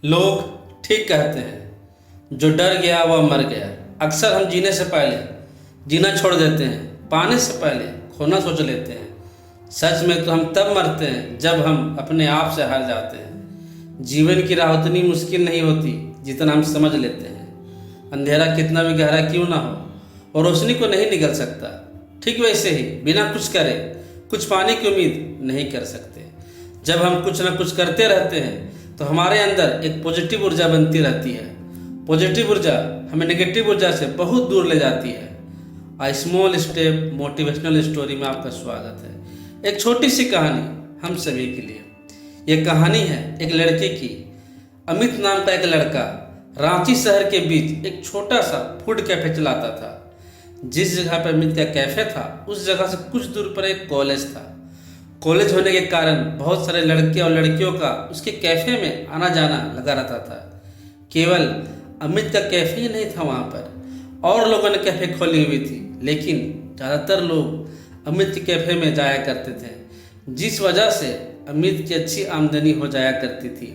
लोग ठीक कहते हैं, जो डर गया वह मर गया। अक्सर हम जीने से पहले जीना छोड़ देते हैं, पाने से पहले खोना सोच लेते हैं। सच में तो हम तब मरते हैं जब हम अपने आप से हार जाते हैं। जीवन की राह उतनी मुश्किल नहीं होती जितना हम समझ लेते हैं। अंधेरा कितना भी गहरा क्यों ना हो, और रोशनी को नहीं निगल सकता। ठीक वैसे ही बिना कुछ करे कुछ पाने की उम्मीद नहीं कर सकते। जब हम कुछ ना कुछ करते रहते हैं तो हमारे अंदर एक पॉजिटिव ऊर्जा बनती रहती है। पॉजिटिव ऊर्जा हमें नेगेटिव ऊर्जा से बहुत दूर ले जाती है। आ स्मॉल स्टेप मोटिवेशनल स्टोरी में आपका स्वागत है। एक छोटी सी कहानी हम सभी के लिए। ये कहानी है एक लड़के की। अमित नाम का एक लड़का रांची शहर के बीच एक छोटा सा फूड कैफे चलाता था। जिस जगह पर अमित का कैफे था उस जगह से कुछ दूर पर एक कॉलेज था। कॉलेज होने के कारण बहुत सारे लड़के और लड़कियों का उसके कैफे में आना जाना लगा रहता था। केवल अमित का कैफे ही नहीं था वहाँ पर, और लोगों ने कैफे खोली हुई थी, लेकिन ज़्यादातर लोग अमित के कैफे में जाया करते थे, जिस वजह से अमित की अच्छी आमदनी हो जाया करती थी।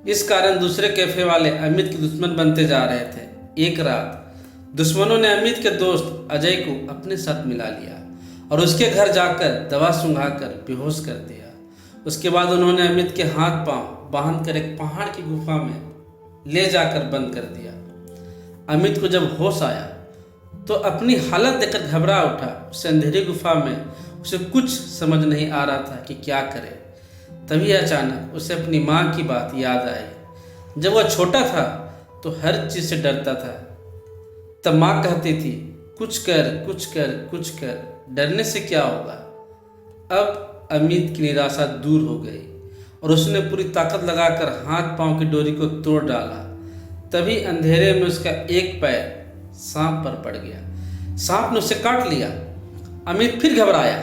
इस कारण दूसरे कैफे वाले अमित के दुश्मन बनते जा रहे थे। एक रात दुश्मनों ने अमित के दोस्त अजय को अपने साथ मिला लिया और उसके घर जाकर दवा सुंघाकर बेहोश कर दिया। उसके बाद उन्होंने अमित के हाथ पांव बांधकर एक पहाड़ की गुफा में ले जाकर बंद कर दिया। अमित को जब होश आया तो अपनी हालत देखकर घबरा उठा। उसे अंधेरी गुफा में उसे कुछ समझ नहीं आ रहा था कि क्या करे। तभी अचानक उसे अपनी माँ की बात याद आई। जब वह छोटा था तो हर चीज़ से डरता था। तब माँ कहती थी, कुछ कर कुछ कर कुछ कर, डरने से क्या होगा। अब अमित की निराशा दूर हो गई और उसने पूरी ताकत लगाकर हाथ पांव की डोरी को तोड़ डाला। तभी अंधेरे में उसका एक पैर सांप पर पड़ गया। सांप ने उसे काट लिया। अमित फिर घबराया,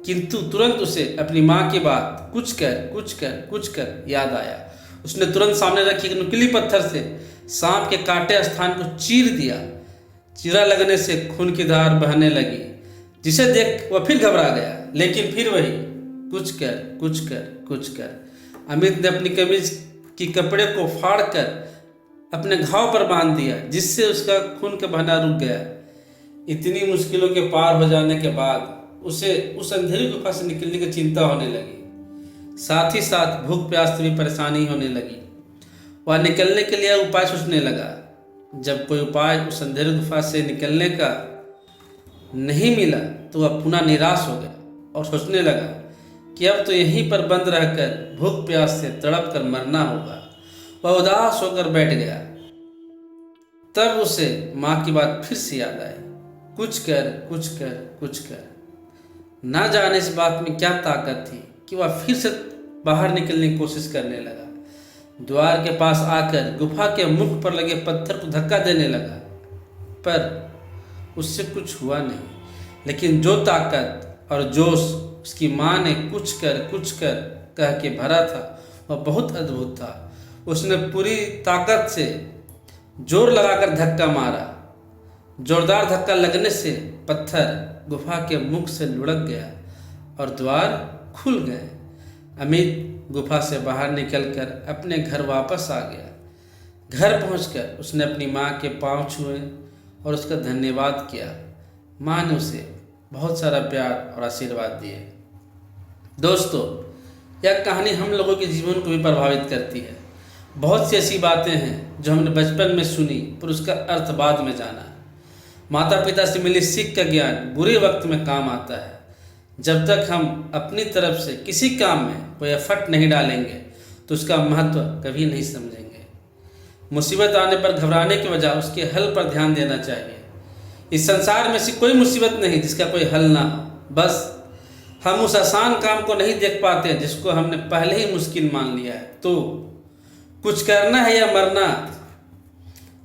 किंतु तुरंत उसे अपनी माँ की बात कुछ कर कुछ कर कुछ कर याद आया। उसने तुरंत सामने रखी एक नुकीली पत्थर से सांप के काटे स्थान को चीर दिया। चीरा लगने से खून की धार बहने लगी, जिसे देख वह फिर घबरा गया। लेकिन फिर वही कुछ कर कुछ कर कुछ कर। अमित ने अपनी कमीज की कपड़े को फाड़ कर अपने घाव पर बांध दिया, जिससे उसका खून का बहना रुक गया। इतनी मुश्किलों के पार हो जाने के बाद उसे उस अंधेरी गुफा से निकलने की चिंता होने लगी। साथ ही साथ भूख प्यास से भी परेशानी होने लगी। वह निकलने के लिए उपाय सोचने लगा। जब कोई उपाय उस अंधेरी गुफा से निकलने का नहीं मिला तो वह पुनः निराश हो गया और सोचने लगा कि अब तो यहीं पर बंद रहकर भूख प्यास से तड़प कर मरना होगा। वह उदास होकर बैठ गया। तब उसे माँ की बात फिर से याद आई, कुछ कर कुछ कर कुछ कर। ना जाने इस बात में क्या ताकत थी कि वह फिर से बाहर निकलने की कोशिश करने लगा। द्वार के पास आकर गुफा के मुख पर लगे पत्थर को धक्का देने लगा, पर उससे कुछ हुआ नहीं। लेकिन जो ताकत और जोश उसकी माँ ने कुछ कर कह के भरा था वह बहुत अद्भुत था। उसने पूरी ताकत से जोर लगाकर धक्का मारा। जोरदार धक्का लगने से पत्थर गुफा के मुख से लुढ़क गया और द्वार खुल गए। अमित गुफा से बाहर निकलकर अपने घर वापस आ गया। घर पहुंचकर उसने अपनी माँ के पांव छुए और उसका धन्यवाद किया। माँ ने उसे बहुत सारा प्यार और आशीर्वाद दिए। दोस्तों, यह कहानी हम लोगों के जीवन को भी प्रभावित करती है। बहुत सी ऐसी बातें हैं जो हमने बचपन में सुनी पर उसका अर्थ बाद में जाना। माता पिता से मिली सीख का ज्ञान बुरे वक्त में काम आता है। जब तक हम अपनी तरफ से किसी काम में कोई एफर्ट नहीं डालेंगे तो उसका महत्व कभी नहीं समझेंगे। मुसीबत आने पर घबराने के बजाय उसके हल पर ध्यान देना चाहिए। इस संसार में ऐसी कोई मुसीबत नहीं जिसका कोई हल ना हो। बस हम उस आसान काम को नहीं देख पाते जिसको हमने पहले ही मुश्किल मान लिया है। तो कुछ करना है या मरना,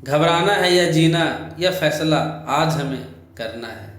घबराना है या जीना, यह फैसला आज हमें करना है।